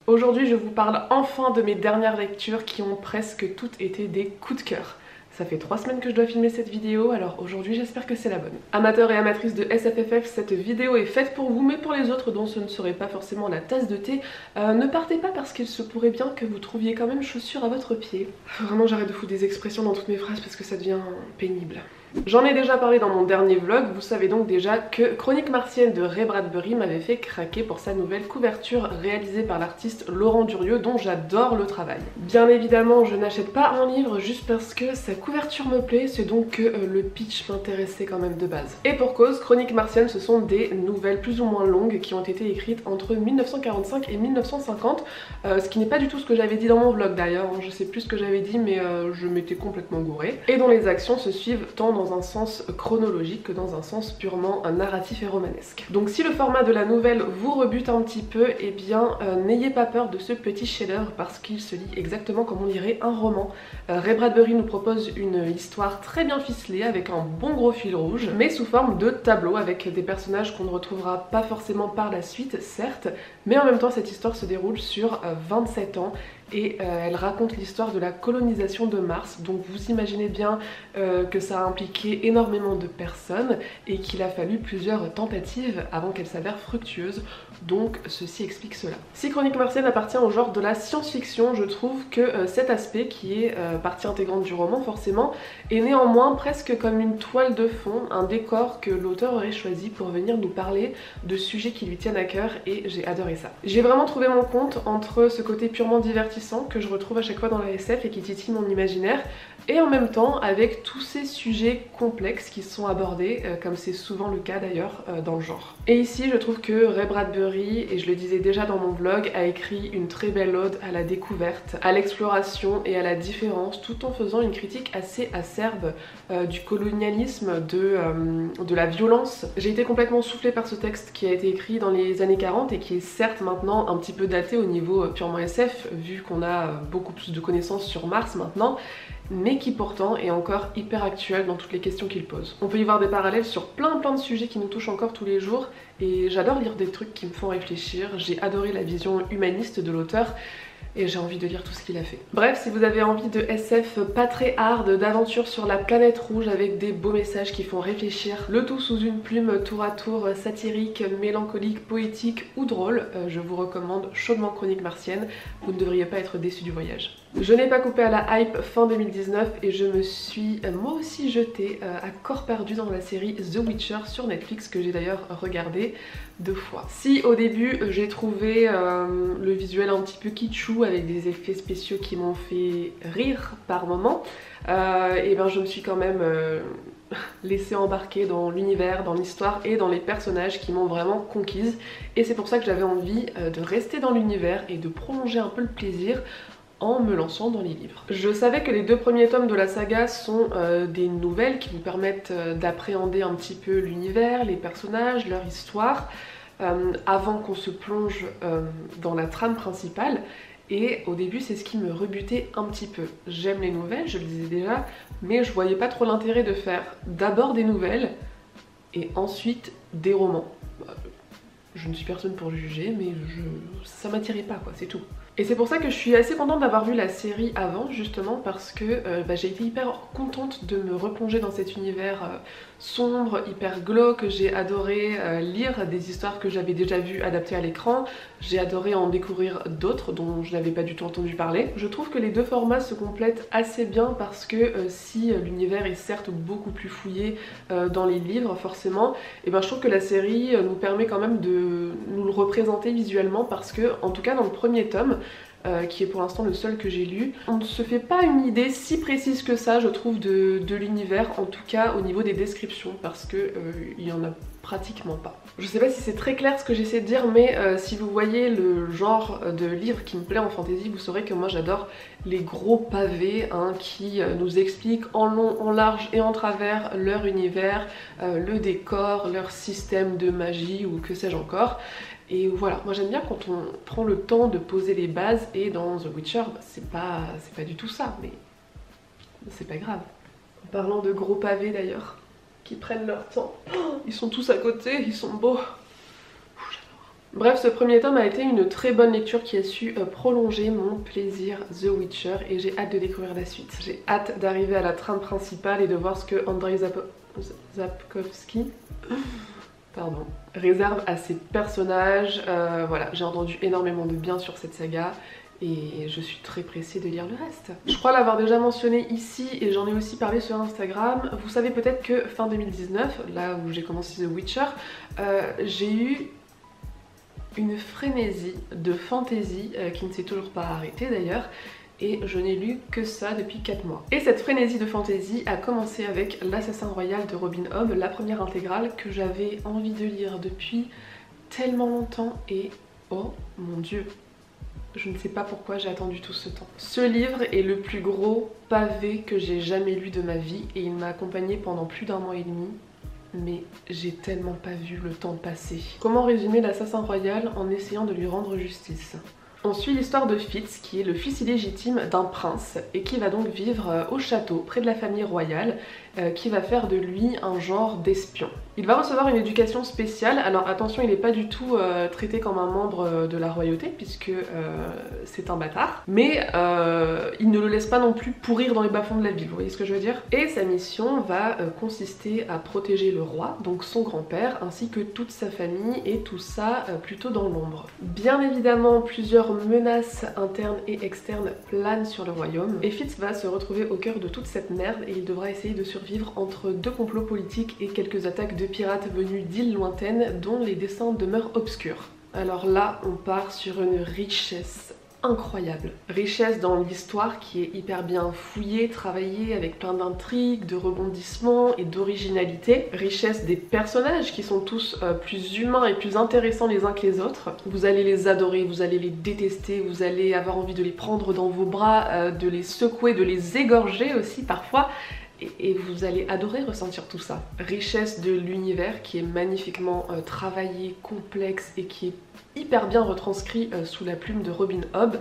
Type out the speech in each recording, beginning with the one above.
Aujourd'hui je vous parle enfin de mes dernières lectures qui ont presque toutes été des coups de cœur. Ça fait 3 semaines que je dois filmer cette vidéo, alors aujourd'hui j'espère que c'est la bonne. Amateurs et amatrices de SFFF, cette vidéo est faite pour vous, mais pour les autres dont ce ne serait pas forcément la tasse de thé, ne partez pas parce qu'il se pourrait bien que vous trouviez quand même chaussures à votre pied. Vraiment j'arrête de foutre des expressions dans toutes mes phrases parce que ça devient pénible. J'en ai déjà parlé dans mon dernier vlog, vous savez donc déjà que Chroniques martiennes de Ray Bradbury m'avait fait craquer pour sa nouvelle couverture réalisée par l'artiste Laurent Durieux dont j'adore le travail. Bien évidemment je n'achète pas un livre juste parce que sa couverture me plaît, c'est donc que le pitch m'intéressait quand même de base. Et pour cause, Chroniques martiennes ce sont des nouvelles plus ou moins longues qui ont été écrites entre 1945 et 1950, ce qui n'est pas du tout ce que j'avais dit dans mon vlog d'ailleurs, je sais plus ce que j'avais dit mais je m'étais complètement gourée. Et dont les actions se suivent tant dans un sens chronologique que dans un sens purement narratif et romanesque. Donc si le format de la nouvelle vous rebute un petit peu, eh bien n'ayez pas peur de ce petit chef-d'œuvre parce qu'il se lit exactement comme on lirait un roman. Ray Bradbury nous propose une histoire très bien ficelée avec un bon gros fil rouge, mais sous forme de tableau avec des personnages qu'on ne retrouvera pas forcément par la suite, certes, mais en même temps cette histoire se déroule sur 27 ans et elle raconte l'histoire de la colonisation de Mars, donc vous imaginez bien que ça a impliqué énormément de personnes et qu'il a fallu plusieurs tentatives avant qu'elle s'avère fructueuse, donc ceci explique cela. Si Chroniques martiennes appartient au genre de la science-fiction, je trouve que cet aspect, qui est partie intégrante du roman forcément, est néanmoins presque comme une toile de fond, un décor que l'auteur aurait choisi pour venir nous parler de sujets qui lui tiennent à cœur, et j'ai adoré ça. J'ai vraiment trouvé mon compte entre ce côté purement divertissant que je retrouve à chaque fois dans la SF et qui titille mon imaginaire, et en même temps avec tous ces sujets complexes qui sont abordés, comme c'est souvent le cas d'ailleurs dans le genre. Et ici je trouve que Ray Bradbury, et je le disais déjà dans mon vlog, a écrit une très belle ode à la découverte, à l'exploration et à la différence, tout en faisant une critique assez acerbe du colonialisme, de la violence. J'ai été complètement soufflée par ce texte qui a été écrit dans les années 40 et qui est certes maintenant un petit peu daté au niveau purement SF, vu qu'on a beaucoup plus de connaissances sur Mars maintenant, mais qui pourtant est encore hyper actuel dans toutes les questions qu'il pose. On peut y voir des parallèles sur plein de sujets qui nous touchent encore tous les jours, et j'adore lire des trucs qui me font réfléchir. J'ai adoré la vision humaniste de l'auteur et j'ai envie de lire tout ce qu'il a fait. Bref, si vous avez envie de SF pas très hard, d'aventure sur la planète rouge avec des beaux messages qui font réfléchir, le tout sous une plume tour à tour satirique, mélancolique, poétique ou drôle, je vous recommande chaudement Chroniques martiennes, vous ne devriez pas être déçus du voyage. Je n'ai pas coupé à la hype fin 2019 et je me suis moi aussi jetée à corps perdu dans la série The Witcher sur Netflix, que j'ai d'ailleurs regardé 2 fois. Si au début j'ai trouvé le visuel un petit peu kitschou avec des effets spéciaux qui m'ont fait rire par moments, et ben je me suis quand même laissée embarquer dans l'univers, dans l'histoire et dans les personnages qui m'ont vraiment conquise, et c'est pour ça que j'avais envie de rester dans l'univers et de prolonger un peu le plaisir en me lançant dans les livres. Je savais que les 2 premiers tomes de la saga sont des nouvelles qui vous permettent d'appréhender un petit peu l'univers, les personnages, leur histoire, avant qu'on se plonge dans la trame principale. Et au début c'est ce qui me rebutait un petit peu. J'aime les nouvelles, je le disais déjà, mais je voyais pas trop l'intérêt de faire d'abord des nouvelles et ensuite des romans. Je ne suis personne pour juger, mais ça m'attirait pas quoi, c'est tout. Et c'est pour ça que je suis assez contente d'avoir vu la série avant, justement parce que j'ai été hyper contente de me replonger dans cet univers sombre, hyper glauque. J'ai adoré lire des histoires que j'avais déjà vues adaptées à l'écran, j'ai adoré en découvrir d'autres dont je n'avais pas du tout entendu parler. Je trouve que les 2 formats se complètent assez bien parce que si l'univers est certes beaucoup plus fouillé dans les livres forcément, et ben je trouve que la série nous permet quand même de nous le représenter visuellement, parce que en tout cas dans le premier tome, qui est pour l'instant le seul que j'ai lu, on ne se fait pas une idée si précise que ça, je trouve, de l'univers, en tout cas au niveau des descriptions, parce que il y en a pratiquement pas. Je sais pas si c'est très clair ce que j'essaie de dire, mais si vous voyez le genre de livre qui me plaît en fantasy, vous saurez que moi j'adore les gros pavés qui nous expliquent en long, en large et en travers leur univers, le décor, leur système de magie ou que sais-je encore. Et voilà, moi j'aime bien quand on prend le temps de poser les bases, et dans The Witcher, c'est pas du tout ça, mais c'est pas grave. En parlant de gros pavés d'ailleurs, qui prennent leur temps, oh, ils sont tous à côté, ils sont beaux. Bref, ce premier tome a été une très bonne lecture qui a su prolonger mon plaisir The Witcher et j'ai hâte de découvrir la suite. J'ai hâte d'arriver à la trame principale et de voir ce que Andrzej Sapkowski réserve à ses personnages. Voilà, j'ai entendu énormément de bien sur cette saga et je suis très pressée de lire le reste. Je crois l'avoir déjà mentionné ici et j'en ai aussi parlé sur Instagram. Vous savez peut-être que fin 2019, là où j'ai commencé The Witcher, j'ai eu une frénésie de fantasy qui ne s'est toujours pas arrêtée d'ailleurs, et je n'ai lu que ça depuis 4 mois. Et cette frénésie de fantasy a commencé avec L'Assassin Royal de Robin Hobb, la première intégrale que j'avais envie de lire depuis tellement longtemps et oh mon dieu, je ne sais pas pourquoi j'ai attendu tout ce temps. Ce livre est le plus gros pavé que j'ai jamais lu de ma vie et il m'a accompagnée pendant plus d'1 mois et demi. Mais j'ai tellement pas vu le temps passer. Comment résumer l'Assassin Royal en essayant de lui rendre justice? On suit l'histoire de Fitz, qui est le fils illégitime d'un prince et qui va donc vivre au château près de la famille royale, qui va faire de lui un genre d'espion. Il va recevoir une éducation spéciale, alors attention, il n'est pas du tout traité comme un membre de la royauté puisque c'est un bâtard, mais il ne le laisse pas non plus pourrir dans les bas-fonds de la ville, vous voyez ce que je veux dire? Et sa mission va consister à protéger le roi, donc son grand-père, ainsi que toute sa famille et tout ça plutôt dans l'ombre. Bien évidemment, plusieurs menaces internes et externes planent sur le royaume et Fitz va se retrouver au cœur de toute cette merde et il devra essayer de survivre entre 2 complots politiques et quelques attaques de pirates venus d'îles lointaines dont les destins demeurent obscurs. Alors là, on part sur une richesse incroyable. Richesse dans l'histoire qui est hyper bien fouillée, travaillée avec plein d'intrigues, de rebondissements et d'originalité. Richesse des personnages qui sont tous plus humains et plus intéressants les uns que les autres. Vous allez les adorer, vous allez les détester, vous allez avoir envie de les prendre dans vos bras, de les secouer, de les égorger aussi parfois. Et vous allez adorer ressentir tout ça. Richesse de l'univers qui est magnifiquement travaillé, complexe et qui est hyper bien retranscrit sous la plume de Robin Hobb.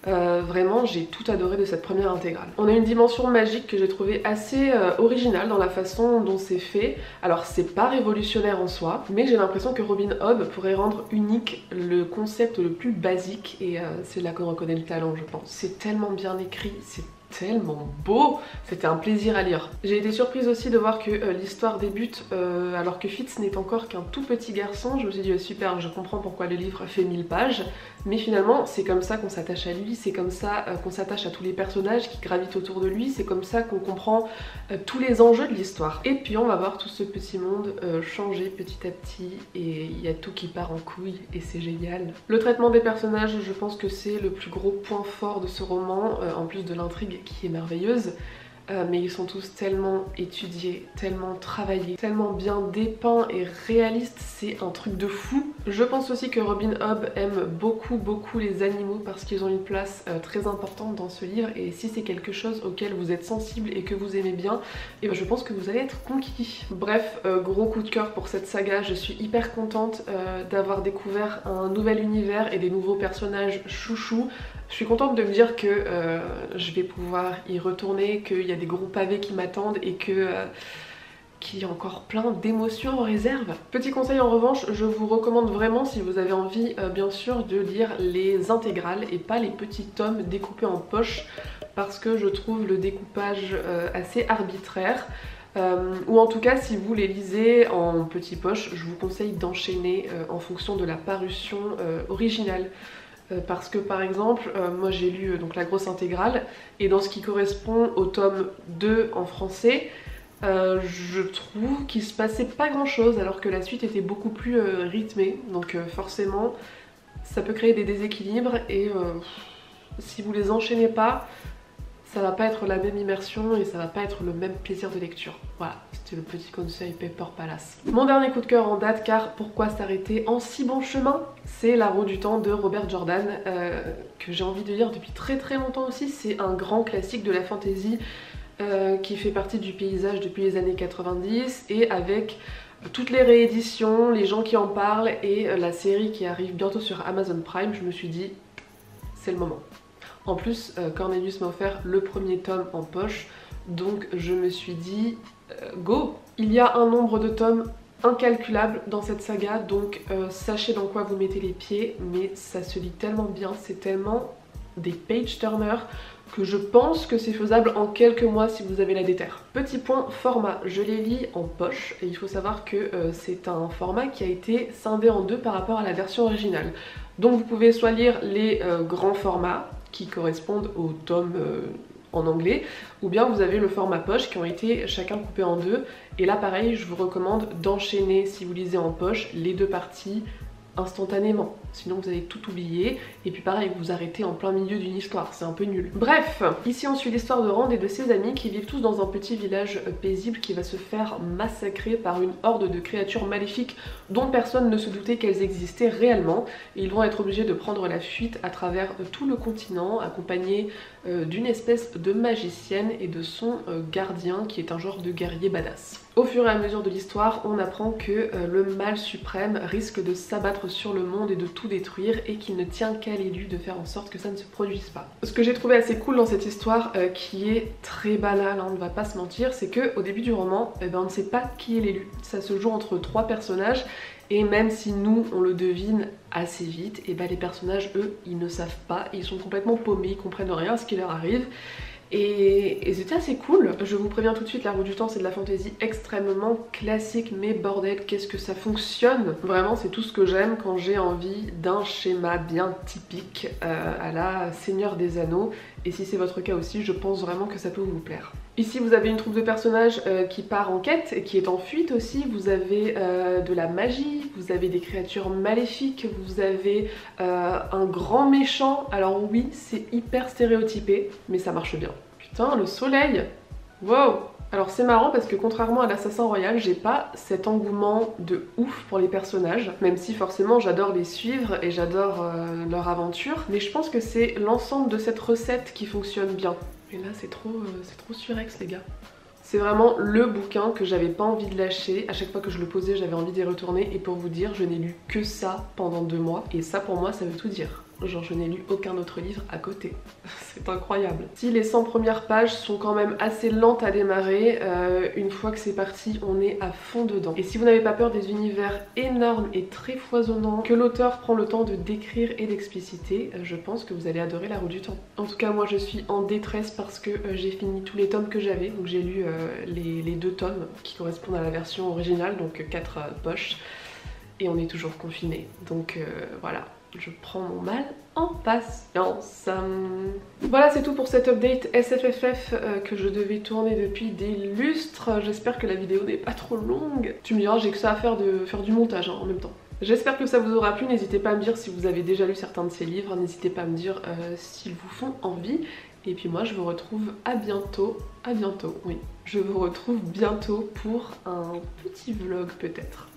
Vraiment, j'ai tout adoré de cette première intégrale. On a une dimension magique que j'ai trouvée assez originale dans la façon dont c'est fait. Alors c'est pas révolutionnaire en soi, mais j'ai l'impression que Robin Hobb pourrait rendre unique le concept le plus basique et c'est là qu'on reconnaît le talent, je pense. C'est tellement bien écrit, c'est tellement beau, c'était un plaisir à lire. J'ai été surprise aussi de voir que l'histoire débute alors que Fitz n'est encore qu'un tout petit garçon. Je me suis dit super, je comprends pourquoi le livre fait 1000 pages, mais finalement c'est comme ça qu'on s'attache à lui, c'est comme ça qu'on s'attache à tous les personnages qui gravitent autour de lui, c'est comme ça qu'on comprend tous les enjeux de l'histoire. Et puis on va voir tout ce petit monde changer petit à petit et il y a tout qui part en couille et c'est génial. Le traitement des personnages, je pense que c'est le plus gros point fort de ce roman, en plus de l'intrigue qui est merveilleuse, mais ils sont tous tellement étudiés, tellement travaillés, tellement bien dépeints et réalistes, c'est un truc de fou. Je pense aussi que Robin Hobb aime beaucoup les animaux parce qu'ils ont une place très importante dans ce livre et si c'est quelque chose auquel vous êtes sensible et que vous aimez bien, et ben je pense que vous allez être conquis. Bref, gros coup de cœur pour cette saga, je suis hyper contente d'avoir découvert un nouvel univers et des nouveaux personnages chouchous. Je suis contente de me dire que je vais pouvoir y retourner, qu'il y a des gros pavés qui m'attendent et que qu'il y a encore plein d'émotions en réserve. Petit conseil en revanche, je vous recommande vraiment si vous avez envie bien sûr de lire les intégrales et pas les petits tomes découpés en poche parce que je trouve le découpage assez arbitraire. Ou en tout cas si vous les lisez en petit poche, je vous conseille d'enchaîner en fonction de la parution originale. Parce que par exemple, moi j'ai lu donc la grosse intégrale et dans ce qui correspond au tome 2 en français, je trouve qu'il se passait pas grand chose alors que la suite était beaucoup plus rythmée. Donc forcément ça peut créer des déséquilibres et si vous les enchaînez pas, ça va pas être la même immersion et ça va pas être le même plaisir de lecture. Voilà, c'était le petit conseil Paper Palace. Mon dernier coup de cœur en date, car pourquoi s'arrêter en si bon chemin, c'est La Roue du Temps de Robert Jordan, que j'ai envie de lire depuis très longtemps aussi. C'est un grand classique de la fantasy qui fait partie du paysage depuis les années 90 et avec toutes les rééditions, les gens qui en parlent et la série qui arrive bientôt sur Amazon Prime, je me suis dit c'est le moment. En plus, Cornelius m'a offert le premier tome en poche, donc je me suis dit go. Il y a un nombre de tomes incalculable dans cette saga, donc sachez dans quoi vous mettez les pieds, mais ça se lit tellement bien, c'est tellement des page turners que je pense que c'est faisable en quelques mois si vous avez la déterre. Petit point format, je les lis en poche et il faut savoir que c'est un format qui a été scindé en deux par rapport à la version originale. Donc vous pouvez soit lire les grands formats qui correspondent aux tomes en anglais, ou bien vous avez le format poche qui ont été chacun coupés en deux, et là pareil je vous recommande d'enchaîner si vous lisez en poche les deux parties instantanément, sinon vous allez tout oublier et puis pareil vous arrêtez en plein milieu d'une histoire, c'est un peu nul. Bref, ici on suit l'histoire de Rand et de ses amis qui vivent tous dans un petit village paisible qui va se faire massacrer par une horde de créatures maléfiques dont personne ne se doutait qu'elles existaient réellement, et ils vont être obligés de prendre la fuite à travers tout le continent accompagnés d'une espèce de magicienne et de son gardien qui est un genre de guerrier badass. Au fur et à mesure de l'histoire, on apprend que le mal suprême risque de s'abattre sur le monde et de tout détruire et qu'il ne tient qu'à l'élu de faire en sorte que ça ne se produise pas. Ce que j'ai trouvé assez cool dans cette histoire, qui est très banale, hein, on ne va pas se mentir, c'est qu'au début du roman, on ne sait pas qui est l'élu. Ça se joue entre 3 personnages et même si nous on le devine assez vite, et les personnages eux ils ne savent pas, ils sont complètement paumés, ils comprennent rien à ce qui leur arrive. Et c'était assez cool. Je vous préviens tout de suite, La Roue du Temps c'est de la fantasy extrêmement classique, mais bordel qu'est-ce que ça fonctionne. Vraiment c'est tout ce que j'aime quand j'ai envie d'un schéma bien typique à la Seigneur des Anneaux, et si c'est votre cas aussi je pense vraiment que ça peut vous plaire. Ici vous avez une troupe de personnages qui part en quête et qui est en fuite aussi, vous avez de la magie, vous avez des créatures maléfiques, vous avez un grand méchant. Alors oui c'est hyper stéréotypé mais ça marche bien. Putain le soleil, wow. Alors c'est marrant parce que contrairement à l'Assassin Royal, j'ai pas cet engouement de ouf pour les personnages, même si forcément j'adore les suivre et j'adore leur aventure, mais je pense que c'est l'ensemble de cette recette qui fonctionne bien. Et là c'est trop surex les gars. C'est vraiment le bouquin que j'avais pas envie de lâcher. À chaque fois que je le posais j'avais envie d'y retourner, et pour vous dire je n'ai lu que ça pendant 2 mois, et ça pour moi ça veut tout dire. Genre je n'ai lu aucun autre livre à côté. C'est incroyable. Si les 100 premières pages sont quand même assez lentes à démarrer, une fois que c'est parti on est à fond dedans. Et si vous n'avez pas peur des univers énormes et très foisonnants que l'auteur prend le temps de décrire et d'expliciter, je pense que vous allez adorer La Roue du Temps. En tout cas moi je suis en détresse parce que j'ai fini tous les tomes que j'avais, donc j'ai lu les 2 tomes qui correspondent à la version originale, donc 4 poches, et on est toujours confinés, donc voilà. Je prends mon mal en patience. Voilà c'est tout pour cette update SFFF que je devais tourner depuis des lustres. J'espère que la vidéo n'est pas trop longue. Tu me diras j'ai que ça à faire de faire du montage en même temps. J'espère que ça vous aura plu, n'hésitez pas à me dire si vous avez déjà lu certains de ces livres, n'hésitez pas à me dire s'ils vous font envie. Et puis moi je vous retrouve à bientôt, oui. Je vous retrouve bientôt pour un petit vlog peut-être.